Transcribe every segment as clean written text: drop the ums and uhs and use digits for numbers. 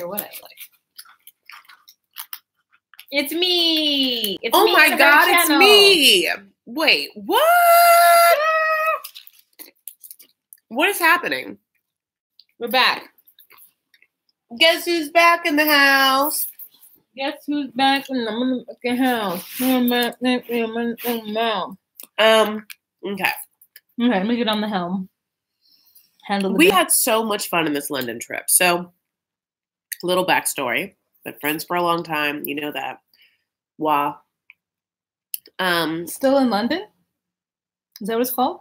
care what I like. It's me. It's oh me my God, it's channel. me. Wait, what? What is happening? We're back. Guess who's back in the house? Guess who's back in the fucking house? Okay. Okay, let me get on the helm. We had so much fun in this London trip. So, little backstory. Been friends for a long time. You know that. Wow. Still in London? Is that what it's called?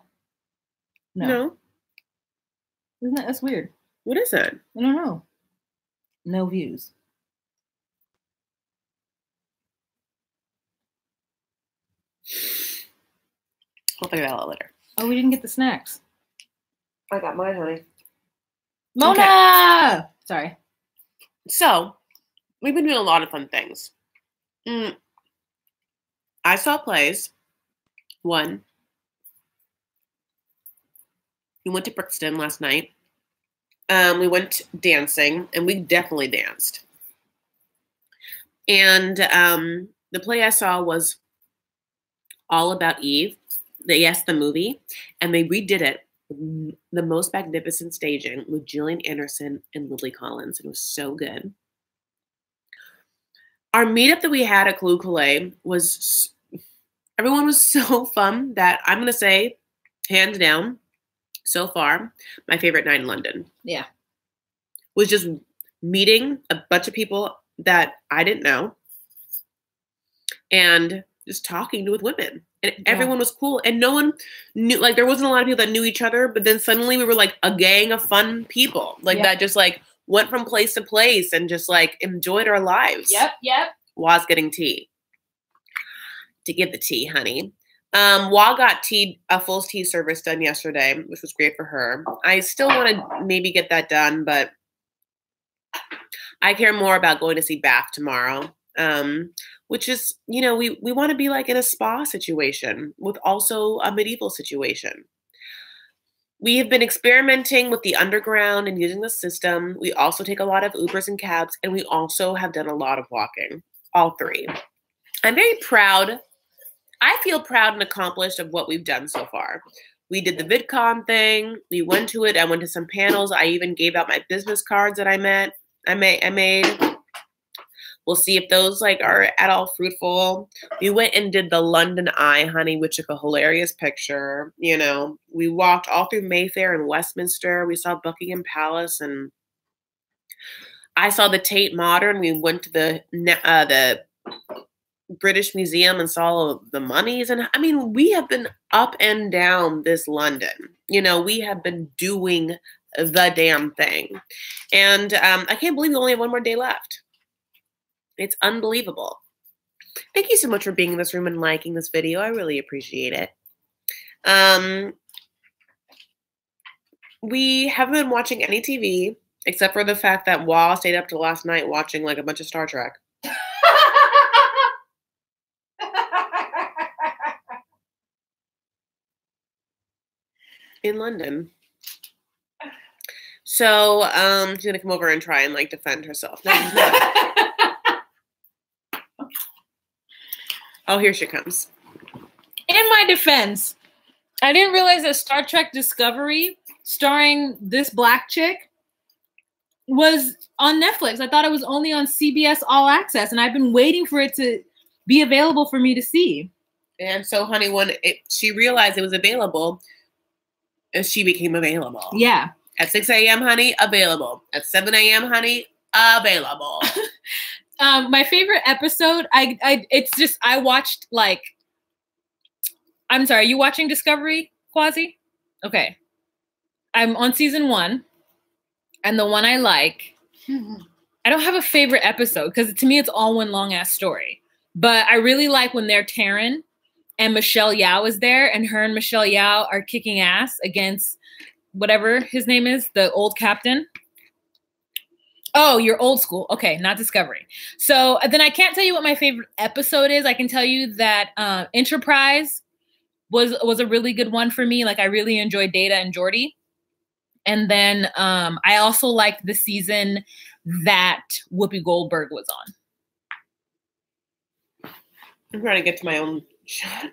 No. Isn't that? That's weird. What is it? I don't know. No views. We'll figure that out later. Oh, we didn't get the snacks. I got mine, honey. Mona! Okay. Sorry. So, we've been doing a lot of fun things. I saw plays. One. We went to Brixton last night. We went dancing, and we definitely danced. And the play I saw was All About Eve. The movie. And they redid it. The most magnificent staging with Gillian Anderson and Lily Collins. It was so good. Our meetup that we had at Clue Calais was, everyone was so fun that I'm going to say, hands down, so far, my favorite night in London. Yeah. Was just meeting a bunch of people that I didn't know and just talking with women. And everyone was cool. And no one knew, like, there wasn't a lot of people that knew each other, but then suddenly we were like a gang of fun people. Like that just like went from place to place and just like enjoyed our lives. Yep. Wa's getting tea. To give the tea, honey. Wa got a full tea service done yesterday, which was great for her. I still want to maybe get that done, but I care more about going to see Bath tomorrow. Which is, you know, we want to be like in a spa situation with also a medieval situation. We have been experimenting with the underground and using the system. We also take a lot of Ubers and cabs, and we also have done a lot of walking, all three. I'm very proud. I feel proud and accomplished of what we've done so far. We did the VidCon thing. We went to it. I went to some panels. I even gave out my business cards that I made. We'll see if those like are at all fruitful. We went and did the London Eye, honey, which took a hilarious picture. You know, we walked all through Mayfair and Westminster. We saw Buckingham Palace, and I saw the Tate Modern. We went to the British Museum and saw all of the mummies. And I mean, we have been up and down this London. You know, we have been doing the damn thing. And I can't believe we only have one more day left. It's unbelievable. Thank you so much for being in this room and liking this video. I really appreciate it. We haven't been watching any TV except for the fact that Wa stayed up till last night watching like a bunch of Star Trek. In London. So she's gonna come over and try and like defend herself. No, she's not. Oh, here she comes. In my defense, I didn't realize that Star Trek Discovery, starring this black chick, was on Netflix. I thought it was only on CBS All Access, and I've been waiting for it to be available for me to see. And so, honey, when she realized it was available, she became available. Yeah. At 6 a.m., honey, available. At 7 a.m., honey, available. My favorite episode, I watched like, I'm sorry, are you watching Discovery, Quasi? Okay. I'm on season 1, and the one I like, I don't have a favorite episode because to me it's all one long ass story. But I really like when they're Taryn and Michelle Yeoh is there, and her and Michelle Yeoh are kicking ass against whatever his name is, the old captain. Oh, you're old school. Okay, not Discovery. So then I can't tell you what my favorite episode is. I can tell you that Enterprise was a really good one for me. Like I really enjoyed Data and Geordi. And then I also liked the season that Whoopi Goldberg was on. I'm trying to get to my own shot.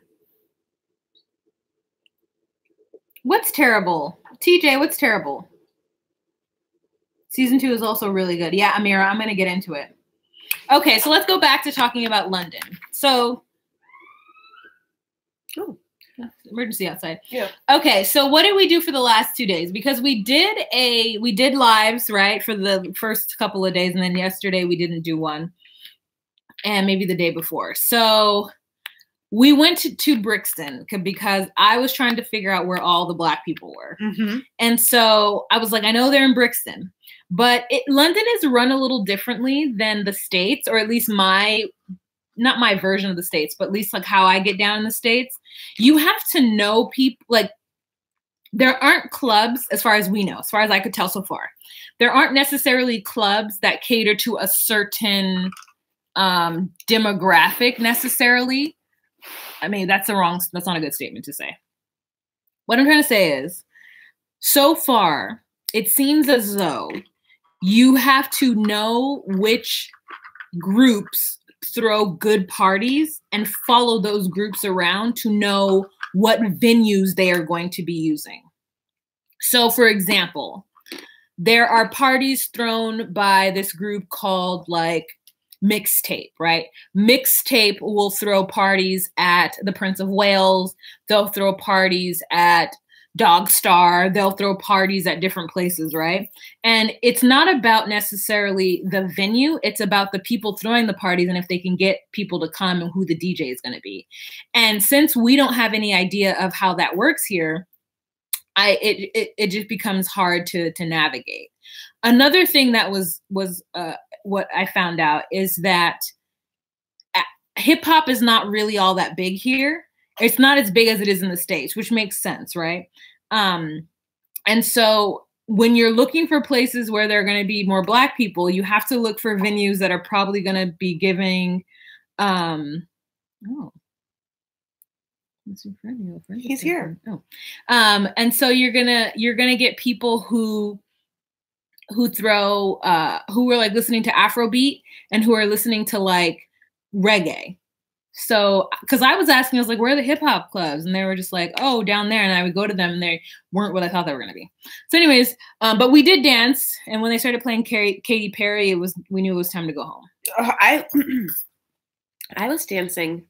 What's terrible? TJ, what's terrible? Season 2 is also really good. Yeah, Amira, I'm going to get into it. Okay, so let's go back to talking about London. So, emergency outside. Yeah. Okay, so what did we do for the last 2 days? Because we did lives, right, for the first couple of days, and then yesterday we didn't do one, and maybe the day before. So we went to Brixton because I was trying to figure out where all the Black people were. Mm-hmm. And so I was like, I know they're in Brixton, but London is run a little differently than the States, or at least not my version of the States, but at least like how I get down in the States. You have to know people. Like, there aren't clubs, as far as we know, as far as I could tell so far. There aren't necessarily clubs that cater to a certain demographic necessarily. I mean, that's not a good statement to say. What I'm trying to say is, so far, it seems as though you have to know which groups throw good parties and follow those groups around to know what venues they are going to be using. So, for example, there are parties thrown by this group called like Mixtape, right? Mixtape will throw parties at the Prince of Wales. They'll throw parties at Dog Star. They'll throw parties at different places, right? And it's not about necessarily the venue. It's about the people throwing the parties and if they can get people to come and who the DJ is going to be. And since we don't have any idea of how that works here, it just becomes hard to navigate. Another thing that was what I found out is that hip hop is not really all that big here. It's not as big as it is in the States, which makes sense, right? And so when you're looking for places where there are going to be more Black people, you have to look for venues that are probably going to be giving. He's here. And so you're gonna get people who throw who are like listening to Afrobeat and who are listening to like reggae. So, because I was asking, I was like, where are the hip hop clubs? And they were just like, oh, down there. And I would go to them and they weren't what I thought they were going to be. So anyways, but we did dance. And when they started playing Katy Perry, we knew it was time to go home. I was dancing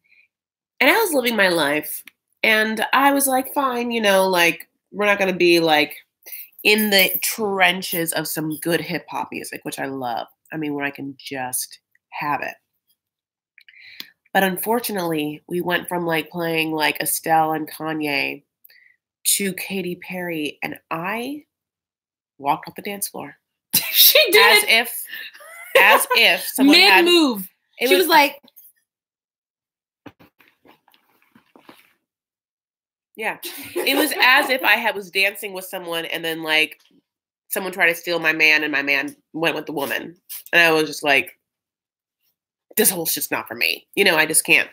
and I was living my life. And I was like, fine, like, we're not going to be like in the trenches of some good hip hop music, which I love. I mean, where I can just have it. But unfortunately, we went from like playing like Estelle and Kanye to Katy Perry, and I walked off the dance floor. She did. As if someone mid move. She was like, yeah. It was as if I was dancing with someone, and then like someone tried to steal my man, and my man went with the woman, and I was just like, this whole shit's not for me. I just can't.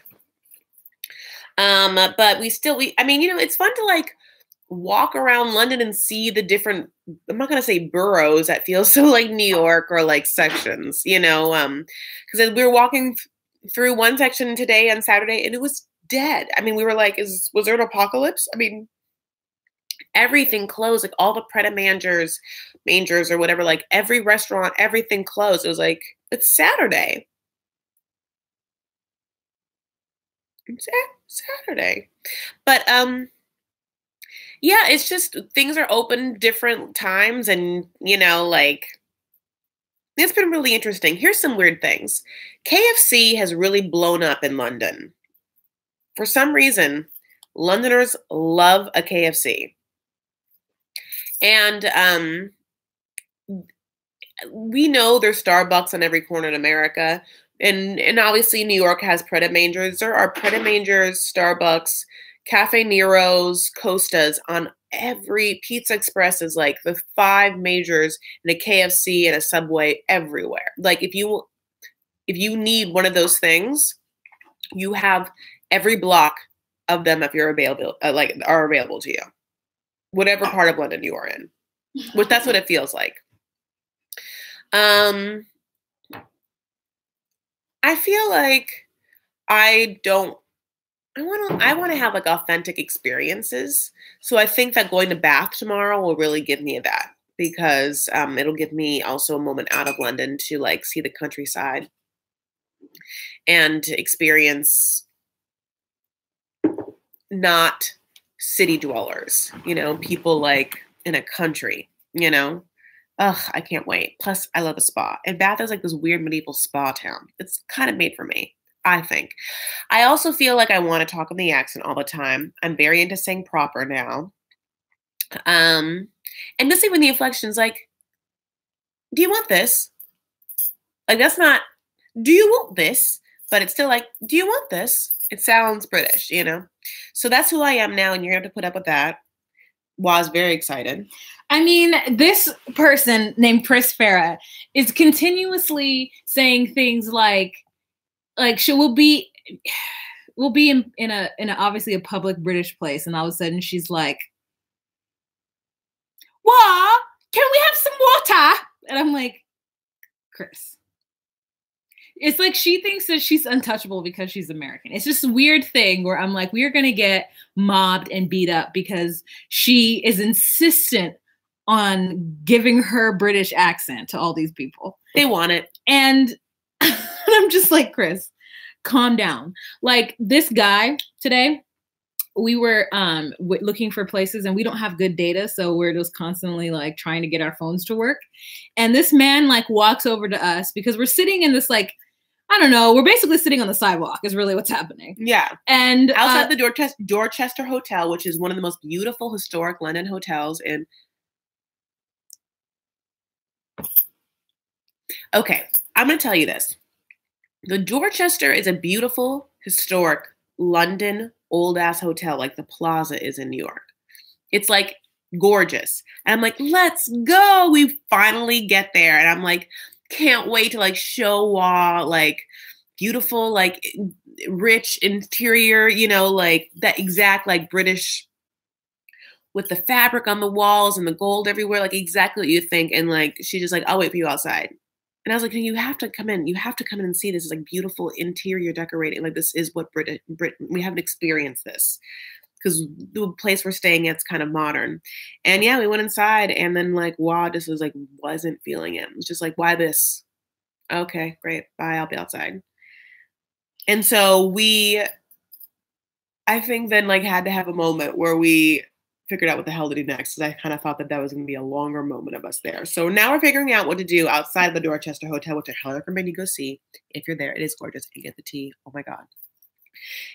But it's fun to like walk around London and see the different, I'm not going to say boroughs that feel so like New York or like sections, because we were walking through one section today on Saturday and it was dead. I mean, we were like, was there an apocalypse? I mean, everything closed, like all the Pret a Mangers or whatever, like every restaurant, everything closed. It was like, it's Saturday. It's Saturday. But yeah, it's just things are open different times, and like it's been really interesting. Here's some weird things. KFC has really blown up in London. For some reason, Londoners love a KFC. And we know there's Starbucks on every corner in America. And obviously New York has Pret a Mangers. There are Pret a Mangers, Starbucks, Cafe Nero's, Costa's on every Pizza Express is like the 5 majors, and a KFC and a Subway everywhere. Like if you need one of those things, you have every block of them if you're available, are available to you, whatever part of London you are in. which that's what it feels like. I feel like I want to have like authentic experiences. So I think that going to Bath tomorrow will really give me that, because it'll give me also a moment out of London to like see the countryside and experience not city dwellers, people like in a country, Ugh, I can't wait. Plus, I love a spa. And Bath is like this weird medieval spa town. It's kind of made for me, I think. I also feel like I want to talk in the accent all the time. I'm very into saying proper now. And just even the inflections, like, do you want this? Like, that's not, do you want this? But it's still like, do you want this? It sounds British, So that's who I am now, and you're going to have to put up with that. Was very excited. I mean, this person named Chris Farah is continuously saying things like we'll be in a obviously a public British place, and all of a sudden she's like, "What? Can we have some water?" And I'm like, Chris. It's like she thinks that she's untouchable because she's American. It's just a weird thing where I'm like, we are going to get mobbed and beat up because she is insistent on giving her British accent to all these people. They want it. And I'm just like, Chris, calm down. Like this guy today, we were looking for places and we don't have good data. So we're just constantly like trying to get our phones to work. And this man like walks over to us because we're sitting in this like, I don't know. We're basically sitting on the sidewalk is really what's happening. Yeah. And outside the Dorchester Hotel, which is one of the most beautiful historic London hotels in. Okay. I'm going to tell you this. The Dorchester is a beautiful, historic London old ass hotel like the Plaza is in New York. It's like gorgeous. And I'm like, let's go. We finally get there. And I'm like, can't wait to like show like beautiful, like rich interior, like that exact like British with the fabric on the walls and the gold everywhere, like exactly what you think. And like, she's just like, I'll wait for you outside. And I was like, you have to come in. You have to come in and see this. It's like beautiful interior decorating. Like this is what Britain, we haven't experienced this. Because the place we're staying at's kind of modern. And yeah, we went inside and then like, wow, just was like, wasn't feeling it. It was just like, why this? Okay, great. Bye. I'll be outside. And so I think then like had to have a moment where we figured out what the hell to do next. Because I kind of thought that was going to be a longer moment of us there. So now we're figuring out what to do outside of the Dorchester Hotel, which I highly recommend you go see. If you're there, it is gorgeous. And get the tea. Oh my God.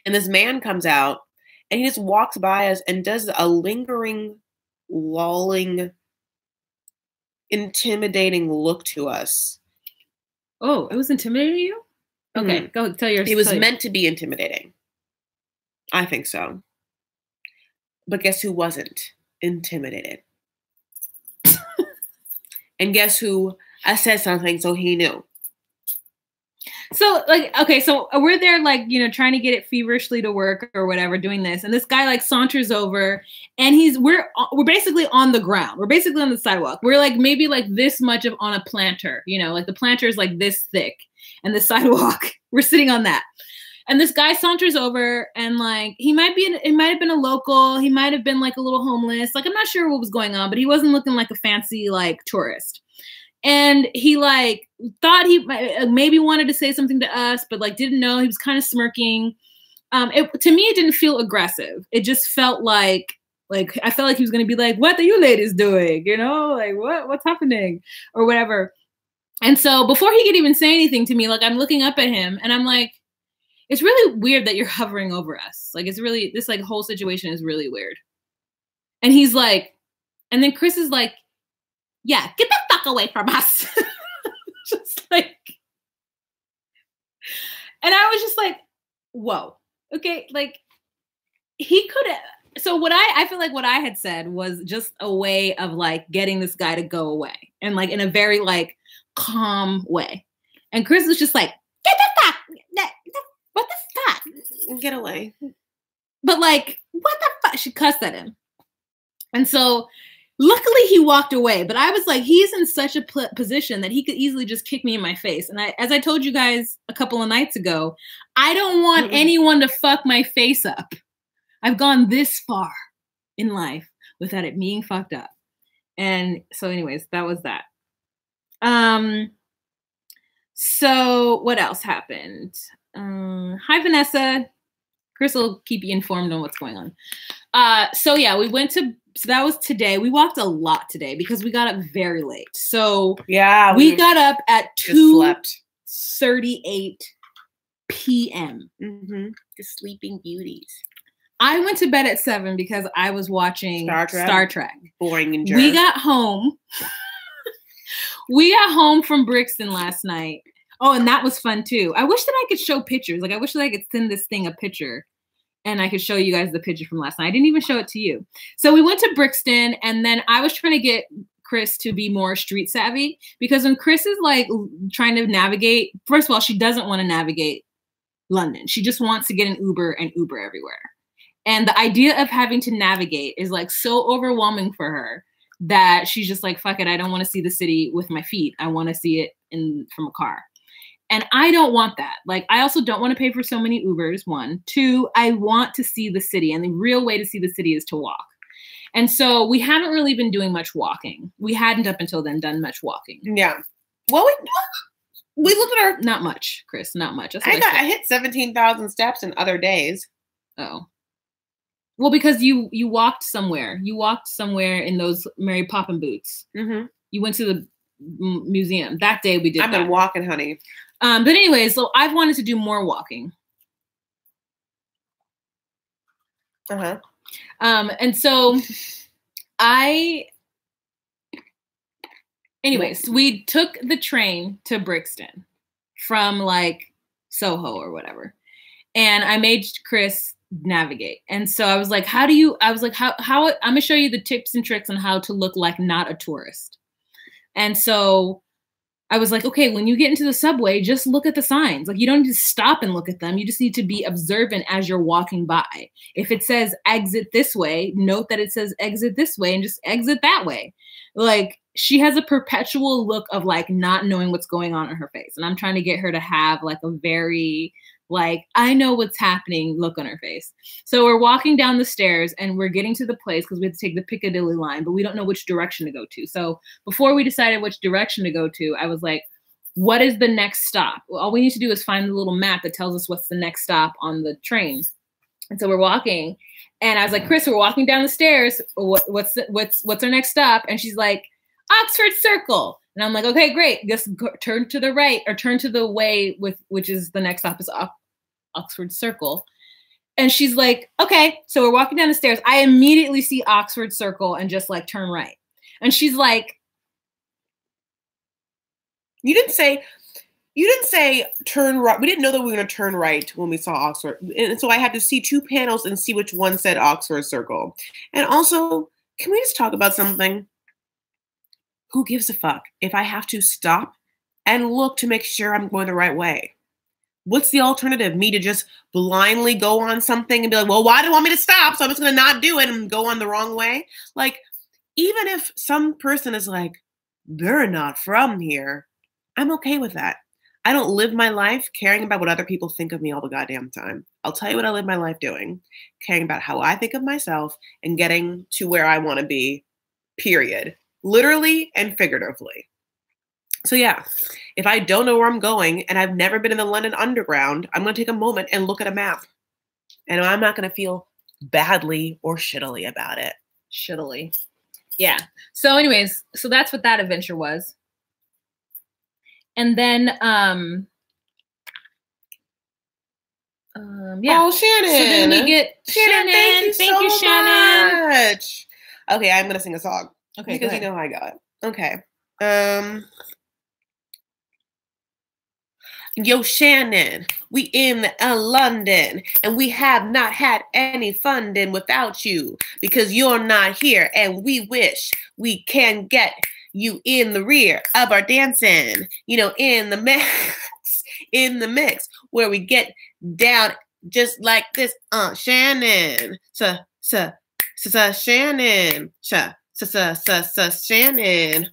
And this man comes out. And he just walks by us and does a lingering, lolling, intimidating look to us. Oh, it was intimidating you? Okay, Go tell your story. It was meant to be intimidating. I think so. But guess who wasn't intimidated? And guess who? I said something, so he knew. So like, okay, so we're there like, trying to get it feverishly to work or whatever, doing this. And this guy like saunters over and we're basically on the ground. We're basically on the sidewalk. We're like maybe like this much on a planter, like the planter is like this thick and the sidewalk, we're sitting on that. And this guy saunters over and like, it might have been a local. He might have been like a little homeless. Like, I'm not sure what was going on, but he wasn't looking like a fancy like tourist. And he like thought he maybe wanted to say something to us, but like didn't know. He was kind of smirking. To me, it didn't feel aggressive. It just felt like I felt like he was going to be like, "What are you ladies doing?" Like what's happening or whatever. And so before he could even say anything to me, like I'm looking up at him and I'm like, "It's really weird that you're hovering over us. Like it's really this like whole situation is really weird." And he's like, and then Chris is like, yeah, get the fuck away from us. Just like, and I was just like, whoa, okay. Like he could have, so I feel like what I had said was just a way of like getting this guy to go away and like in a very like calm way. And Chris was just like, get the fuck, what the fuck? Get away. But like, what the fuck? She cussed at him. And so Luckily, he walked away, but I was like, he's in such a position that he could easily just kick me in my face. And as I told you guys a couple of nights ago, I don't want anyone to fuck my face up. I've gone this far in life without it being fucked up. And so anyways, that was that. So what else happened? Hi, Vanessa. Chris will keep you informed on what's going on. So yeah, so that was today. We walked a lot today because we got up very late. So yeah, we got up at 2:38 p.m. The sleeping beauties. I went to bed at 7 because I was watching Star Trek. Boring and We got home. We got home from Brixton last night. Oh, and that was fun too. I wish that I could show pictures. Like I wish that I could send this thing a picture. And I could show you guys the picture from last night. I didn't even show it to you. So we went to Brixton, and then I was trying to get Chris to be more street savvy, because when Chris is like trying to navigate, first of all, she doesn't want to navigate London. She just wants to get an Uber and Uber everywhere. And the idea of having to navigate is like so overwhelming for her that she's just like, fuck it. I don't want to see the city with my feet. I want to see it from a car. And I don't want that. Like, I also don't want to pay for so many Ubers, 1. 2, I want to see the city. And the real way to see the city is to walk. And so we haven't really been doing much walking. We hadn't up until then done much walking. Yeah. Well, we looked at our... Not much, Chris. Not much. I hit 17,000 steps in other days. Oh. Well, because you walked somewhere. You walked somewhere in those Mary Poppins boots. Mm-hmm. You went to the museum. That day we did I've been walking, honey. But anyways, so I've wanted to do more walking. And so anyways, we took the train to Brixton from like Soho or whatever. And I made Chris navigate. And so I was like, how I'm going to show you the tips and tricks on how to look like not a tourist. And so I was like, okay, when you get into the subway, just look at the signs. Like, you don't need to stop and look at them. You just need to be observant as you're walking by. If it says exit this way, note that it says exit this way and just exit that way. Like, she has a perpetual look of like not knowing what's going on in her face. And I'm trying to get her to have like a very like, I know what's happening look on her face. So we're walking down the stairs and we're getting to the place because we have to take the Piccadilly line, but we don't know which direction to go to. So before we decided which direction to go to, I was like, what is the next stop? Well, all we need to do is find the little map that tells us what's the next stop on the train. And so we're walking and I was like, Chris, we're walking down the stairs. What's our next stop? And she's like, Oxford Circle. And I'm like, okay, great. Just turn to the right or turn to the way which is the next stop is Oxford Circle. And she's like, okay. So we're walking down the stairs. I immediately see Oxford Circle and just like turn right. And she's like, you didn't say turn right. We didn't know that we were going to turn right when we saw Oxford. And so I had to see 2 panels and see which one said Oxford Circle. And also, can we just talk about something? Who gives a fuck if I have to stop and look to make sure I'm going the right way? What's the alternative? Me to just blindly go on something and be like, well, why do you want me to stop? So I'm just going to not do it and go on the wrong way. Like, even if some person is like, they're not from here, I'm okay with that. I don't live my life caring about what other people think of me all the goddamn time. I'll tell you what I live my life doing, caring about how I think of myself and getting to where I want to be, period. Literally and figuratively. So yeah, if I don't know where I'm going and I've never been in the London Underground, I'm going to take a moment and look at a map. And I'm not going to feel badly or shittily about it. Shittily. Yeah. So anyways, so that's what that adventure was. And then, yeah. Oh, Shannon. So then we get Shannon. Thank you, Shannon. Much. Okay, I'm going to sing a song. Okay, because you know how I got it. Okay. Yo, Shannon, we in London, and we have not had any funding without you because you're not here, and we wish we can get you in the rear of our dancing, you know, in the mix, where we get down just like this. Shannon, Shannon, Shannon.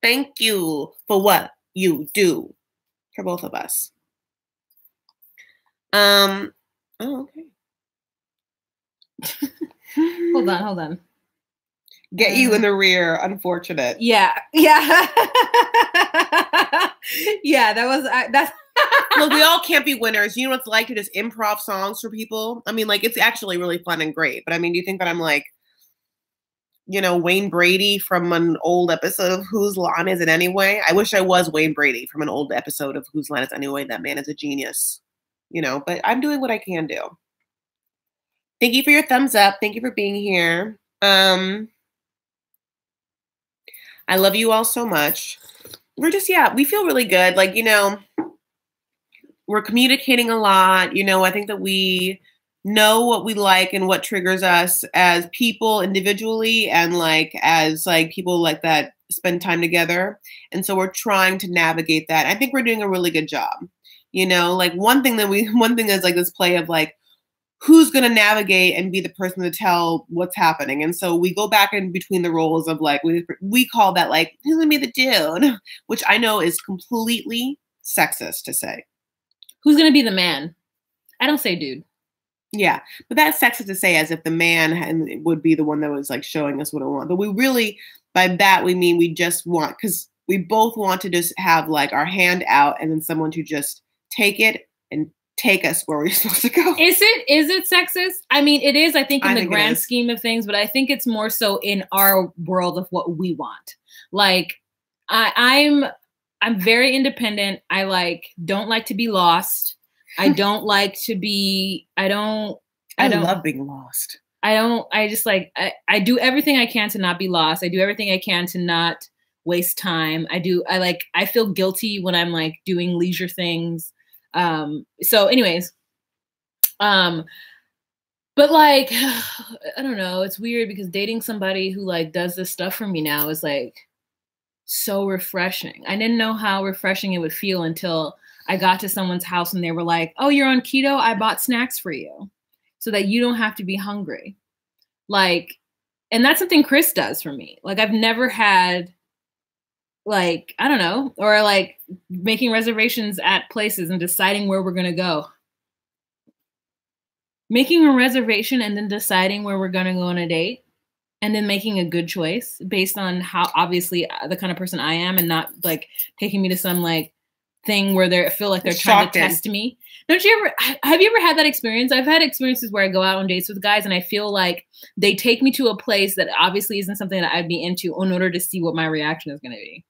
Thank you for what you do for both of us. Oh, okay. Hold on. Get you in the rear, unfortunate. Yeah. Yeah, that was that's Look, we all can't be winners. You know what it's like to just improv songs for people? I mean, like, it's actually really fun and great. But I mean, do you think that I'm like, you know, Wayne Brady from an old episode of Whose Line Is It Anyway? I wish I was Wayne Brady from an old episode of Whose Line Is It Anyway? That man is a genius. You know, but I'm doing what I can do. Thank you for your thumbs up. Thank you for being here. I love you all so much. We're just, we feel really good. Like, you know, we're communicating a lot. You know, I think that we know what we like and what triggers us as people individually and like as like people like that spend time together. And so we're trying to navigate that. I think we're doing a really good job. You know, like one thing is like this play of like, who's going to navigate and be the person to tell what's happening. And so we go back in between the roles of like, we call that like, who's going to be the dude, which I know is completely sexist to say. Who's going to be the man? I don't say dude. Yeah, but that's sexist to say as if the man would be the one that was like showing us what we want. But we really, by that, we mean we just want, because we both want to just have like our hand out and then someone to just take it and take us where we're supposed to go. Is it sexist? I mean, it is, I think, in the grand scheme of things, but I think it's more so in our world of what we want. Like, I'm very independent. I don't like to be lost. I don't like to be, I love being lost. I do everything I can to not be lost. I do everything I can to not waste time. I feel guilty when I'm like doing leisure things. So anyways, but like, I don't know, it's weird because dating somebody who like does this stuff for me now is like so refreshing. I didn't know how refreshing it would feel until I got to someone's house and they were like, oh, you're on keto? I bought snacks for you so that you don't have to be hungry. Like, and that's something Chris does for me. Like, I've never had like, I don't know, or like making reservations at places and deciding where we're going to go. Making a reservation and then deciding where we're going to go on a date and then making a good choice based on how obviously the kind of person I am and not like taking me to some like thing where they feel like they're trying to test me. Have you ever had that experience? I've had experiences where I go out on dates with guys and I feel like they take me to a place that obviously isn't something that I'd be into in order to see what my reaction is going to be.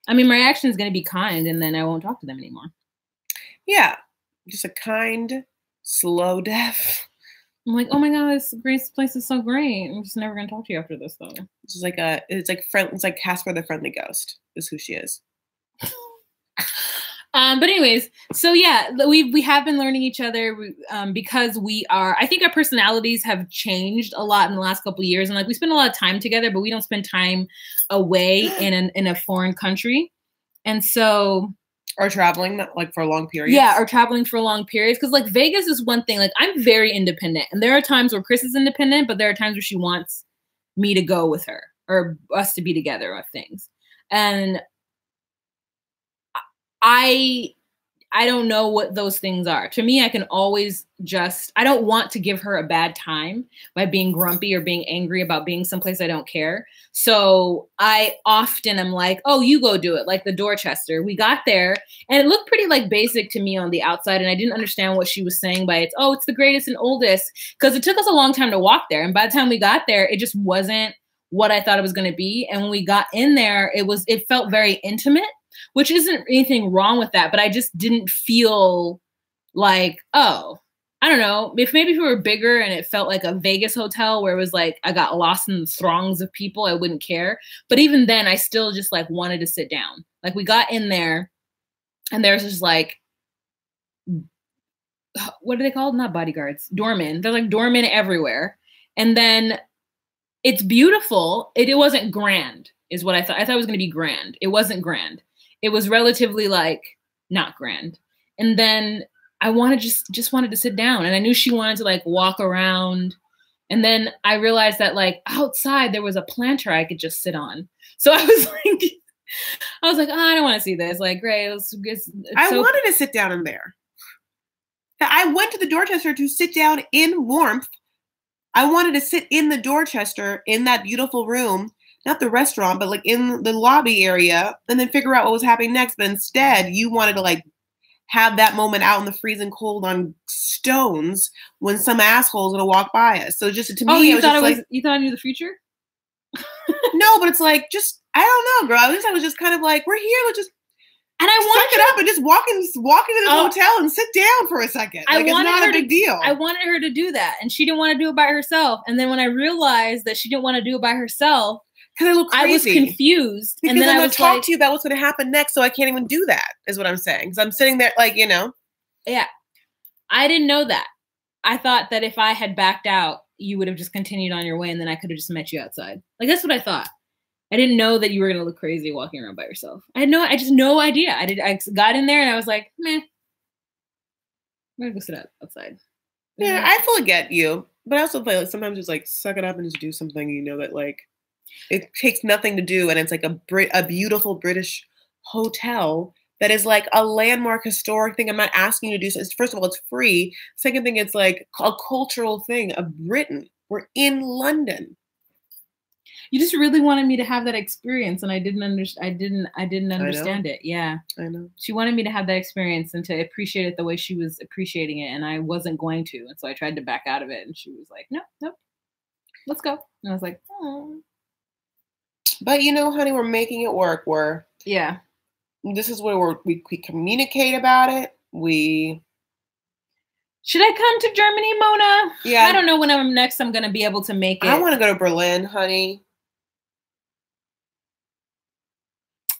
I mean, my reaction is going to be kind and then I won't talk to them anymore. Yeah. Just a kind, slow death. I'm like, oh my God, this place is so great. I'm just never going to talk to you after this though. It's like Casper the Friendly Ghost is who she is. But anyways, so yeah, we have been learning each other because I think our personalities have changed a lot in the last couple of years. And like, we spend a lot of time together, but we don't spend time away in a foreign country. And so, or traveling like for long periods. Yeah, or traveling for long periods. Because like Vegas is one thing. Like, I'm very independent. And there are times where Chris is independent, but there are times where she wants me to go with her or us to be together with things. And I don't know what those things are. To me, I can always I don't want to give her a bad time by being grumpy or being angry about being someplace I don't care. So I often am like, oh, you go do it. Like the Dorchester. We got there and it looked pretty like basic to me on the outside. And I didn't understand what she was saying by it's the greatest and oldest, because it took us a long time to walk there. And by the time we got there, it just wasn't what I thought it was going to be. And when we got in there, it felt very intimate. Which isn't anything wrong with that, but I just didn't feel like, oh, I don't know, if we were bigger and it felt like a Vegas hotel where it was like I got lost in the throngs of people, I wouldn't care. But even then, I still just like wanted to sit down. Like we got in there and there's just like, what are they called? Not bodyguards, doormen. They're like doormen everywhere. And then it's beautiful. It wasn't grand is what I thought. I thought it was going to be grand. It wasn't grand. It was relatively like not grand. And then I just wanted to sit down, and I knew she wanted to like walk around And then I realized that like outside there was a planter I could just sit on. So I was like, oh, I don't want to see this. Like, great. I wanted to sit down in there. I went to the Dorchester to sit down in warmth. I wanted to sit in the Dorchester in that beautiful room, not the restaurant, but like in the lobby area, and then figure out what was happening next. But instead, you wanted to like have that moment out in the freezing cold on stones when some asshole's gonna walk by us. So just to me, you thought I knew the future? No, but it's like just I don't know, girl. At least I was just kind of like, we're here. Let's just and I wanted suck it up and just walk into this hotel and sit down for a second. Like it's not a big deal. I wanted her to do that, and she didn't want to do it by herself. And then when I realized that she didn't want to do it by herself, I was confused. Because and then I'm I going was to talk to you about what's going to happen next, so I can't even do that, is what I'm saying. Because I'm sitting there like, Yeah. I didn't know that. I thought that if I had backed out, you would have just continued on your way, and then I could have just met you outside. Like, that's what I thought. I didn't know that you were going to look crazy walking around by yourself. I just no idea. I got in there, and I was like, meh. I'm going to go sit outside. Yeah, I fully get you. But I also feel like sometimes just like suck it up and just do something, that like, it takes nothing to do, and it's like a beautiful British hotel that is like a landmark historic thing. I'm not asking you to do so. First of all, it's free. Second thing, it's like a cultural thing of Britain. We're in London. You just really wanted me to have that experience, and I didn't understand it. Yeah, I know. She wanted me to have that experience and to appreciate it the way she was appreciating it, and I wasn't going to, and so I tried to back out of it, and she was like, "No, let's go." And I was like, "Oh." But honey, we're making it work. This is where we communicate about it. Should I come to Germany, Mona? Yeah. I don't know when I'm going to be able to make it. I want to go to Berlin, honey.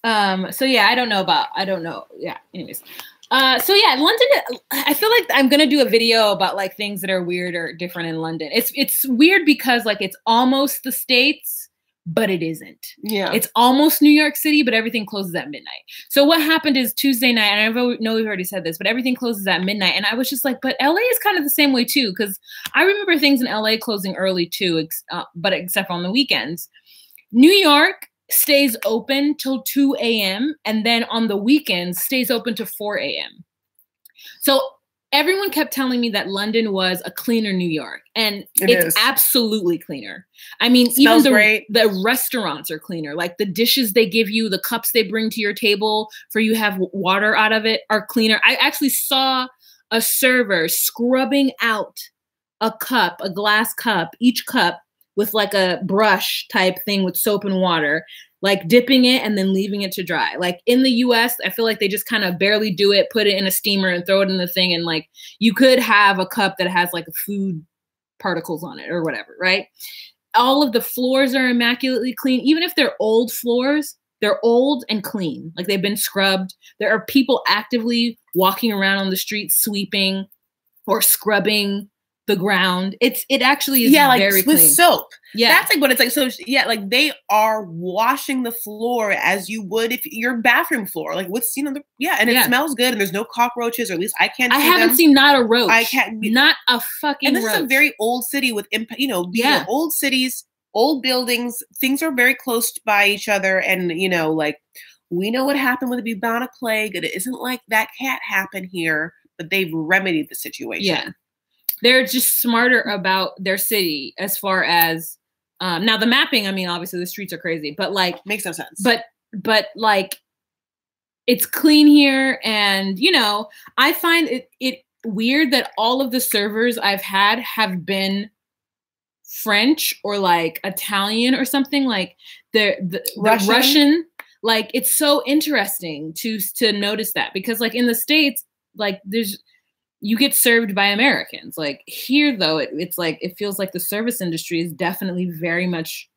So yeah, I don't know. Yeah. Anyways. So yeah, London, I feel like I'm going to do a video about like things that are weird or different in London. It's weird because like it's almost the States, but it isn't. Yeah. It's almost New York City, but everything closes at midnight. So what happened is Tuesday night, and I know we've already said this, but everything closes at midnight. And I was just like, but LA is kind of the same way too. Cause I remember things in LA closing early too, but except on the weekends. New York stays open till 2 a.m. and then on the weekends stays open to 4 a.m. So everyone kept telling me that London was a cleaner New York, and it's absolutely cleaner. I mean, even the restaurants are cleaner. Like the dishes they give you, the cups they bring to your table for you to have water out of it are cleaner. I actually saw a server scrubbing out a glass cup, each cup with like a brush type thing with soap and water, like dipping it and then leaving it to dry. Like in the US, I feel like they just kind of barely do it, put it in a steamer and throw it in the thing. And like, you could have a cup that has like food particles on it or whatever, right? All of the floors are immaculately clean. Even if they're old floors, they're old and clean. Like they've been scrubbed. There are people actively walking around on the street, sweeping or scrubbing the ground. It actually is very clean. With soap. Yeah. That's like what it's like. So yeah, like they are washing the floor as you would if your bathroom floor, like with, and it smells good and there's no cockroaches, or at least I can't see haven't seen not a roach. I can't. Not a fucking roach. And this is a very old city with, old cities, old buildings. Things are very close by each other. And, like we know what happened with the bubonic plague. It isn't like that can't happen here, but they've remedied the situation. Yeah. They're just smarter about their city as far as now the mapping. I mean, obviously the streets are crazy, but like makes no sense. But like it's clean here, and I find it weird that all of the servers I've had have been French or like Italian or something, like the Russian. Like it's so interesting to notice that, because like in the States, like you get served by Americans. Like here, though, it's like it feels like the service industry is definitely very much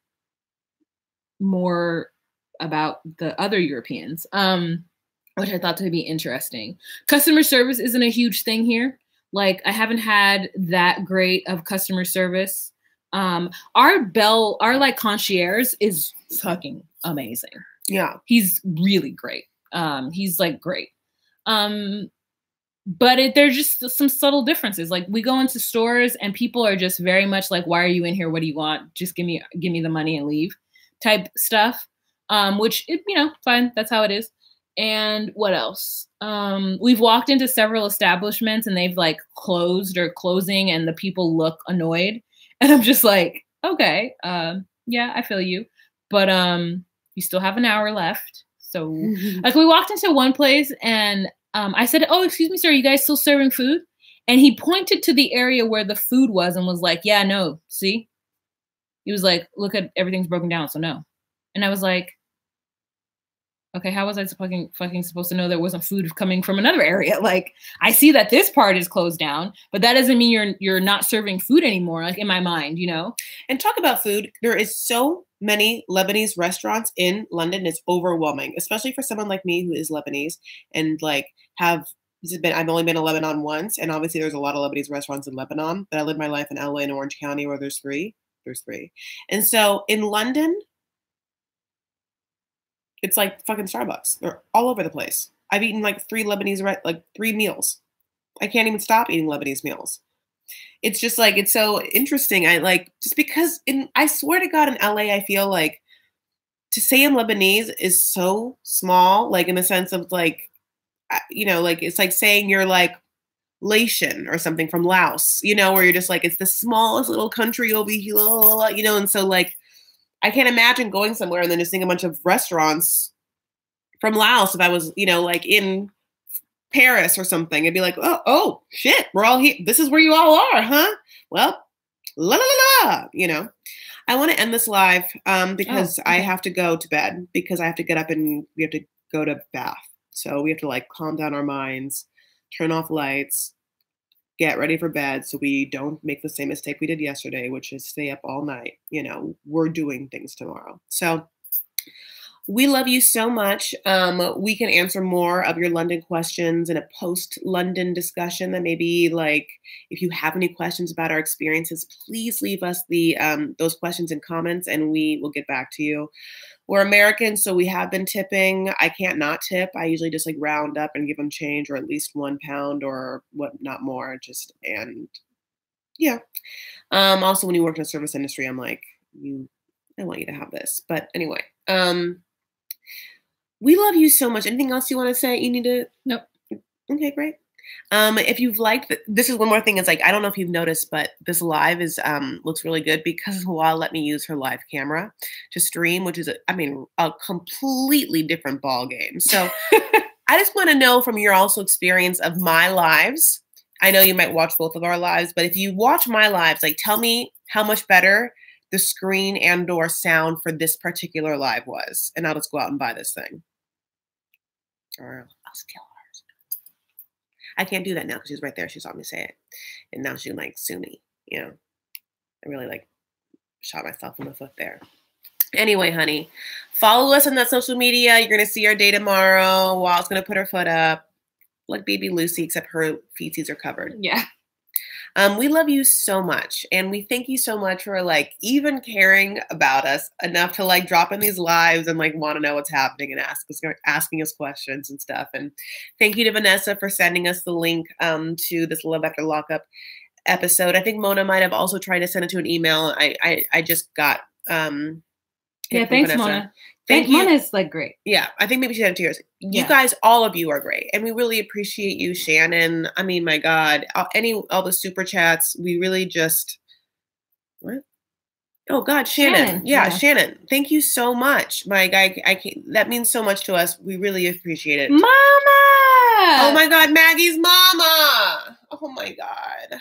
more about the other Europeans, which I thought to be interesting. Customer service isn't a huge thing here. Like I haven't had that great of customer service. Our like concierge is fucking amazing. Yeah, he's really great. He's like great. but there's just some subtle differences. Like we go into stores and people are just very much like, why are you in here? What do you want? Just give me the money and leave type stuff. Which, fine. That's how it is. And what else? We've walked into several establishments and they've like closed or closing and the people look annoyed. And I'm just like, okay, yeah, I feel you. But you still have an hour left. So like we walked into one place and I said, oh, excuse me, sir, are you guys still serving food? And he pointed to the area where the food was and was like, yeah, no, see? He was like, look at everything's broken down, so no. And I was like, okay, how was I fucking supposed to know there wasn't food coming from another area? Like, I see that this part is closed down, but that doesn't mean you're not serving food anymore, like in my mind, And talk about food. There is so many Lebanese restaurants in London. It's overwhelming, especially for someone like me who is Lebanese and like I've only been to Lebanon once, and obviously there's a lot of Lebanese restaurants in Lebanon, but I lived my life in LA and Orange County where there's three. And so in London, it's like fucking Starbucks. They're all over the place. I've eaten like three meals. I can't even stop eating Lebanese meals. It's just like, it's so interesting. Just because I swear to God in LA, I feel like to say I'm Lebanese is so small, like in the sense of like, like it's like saying you're like Laotian or something from Laos, where you're just like, it's the smallest little country over here, and so like, I can't imagine going somewhere and then just seeing a bunch of restaurants from Laos. If I was, like in Paris or something, it'd be like, oh shit, we're all here. This is where you all are, huh? Well, la la la la, I want to end this live because I have to go to bed because I have to get up and we have to go to bath. So we have to like calm down our minds, turn off lights, get ready for bed so we don't make the same mistake we did yesterday, which is stay up all night. We're doing things tomorrow. So we love you so much. We can answer more of your London questions in a post-London discussion that maybe like, if you have any questions about our experiences, please leave us those questions in comments and we will get back to you. We're Americans, so we have been tipping. I can't not tip. I usually just like round up and give them change or at least £1 or not more. Also, when you work in the service industry, I'm like, I want you to have this. But anyway, we love you so much. Anything else you want to say? You need to? Nope. Okay, great. If you've liked, this is one more thing. It's like, I don't know if you've noticed, but this live looks really good because Wa let me use her live camera to stream, which is, a completely different ball game. So I just want to know from your also experience of my lives. I know you might watch both of our lives, but if you watch my lives, like tell me how much better the screen and/or sound for this particular live was, and I'll just go out and buy this thing. Or I'll steal hers. I can't do that now because she's right there. She saw me say it. And now she can like sue me. I really like shot myself in the foot there. Anyway, honey, follow us on that social media. You're going to see our day tomorrow. Wild's going to put her foot up like baby Lucy, except her feetsies are covered. Yeah. We love you so much. And we thank you so much for like even caring about us enough to like drop in these lives and like want to know what's happening and asking us questions and stuff. And thank you to Vanessa for sending us the link to this Love After Lockup episode. I think Mona might have also tried to send it to an email. I just got yeah, thanks, Vanessa. Mona. Thank you. Mona's like great. Yeah, I think maybe she had it to yours. Yeah. You guys, all of you are great. And we really appreciate you, Shannon. I mean, my God, all the super chats. We really just, what? Oh God, Shannon. Yeah, Shannon. Thank you so much. My guy, that means so much to us. We really appreciate it. Mama! Oh my God, Maggie's mama. Oh my God.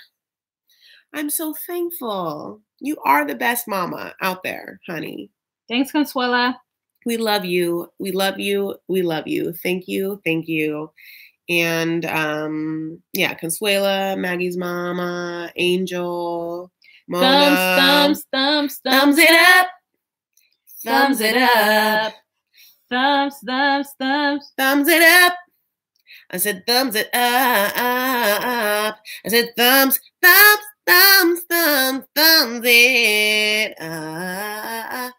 I'm so thankful. You are the best mama out there, honey. Thanks, Consuela. We love you. We love you. We love you. Thank you. Thank you. And yeah, Consuela, Maggie's mama, Angel, Mona. Thumbs it up. Thumbs it up. Thumbs it up. I said thumbs it up. I said thumbs it up.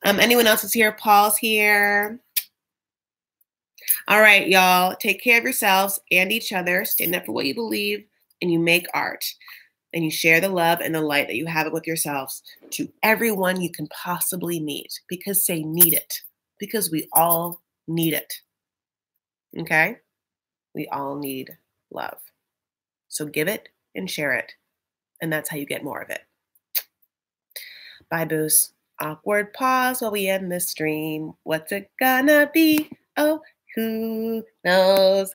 Anyone else is here? Paul's here. All right, y'all. Take care of yourselves and each other. Stand up for what you believe, and you make art. And you share the love and the light that you have with yourselves to everyone you can possibly meet, because they need it. Because we all need it. Okay? We all need love. So give it and share it. And that's how you get more of it. Bye, boos. Awkward pause while we end the stream. What's it gonna be? Oh, who knows?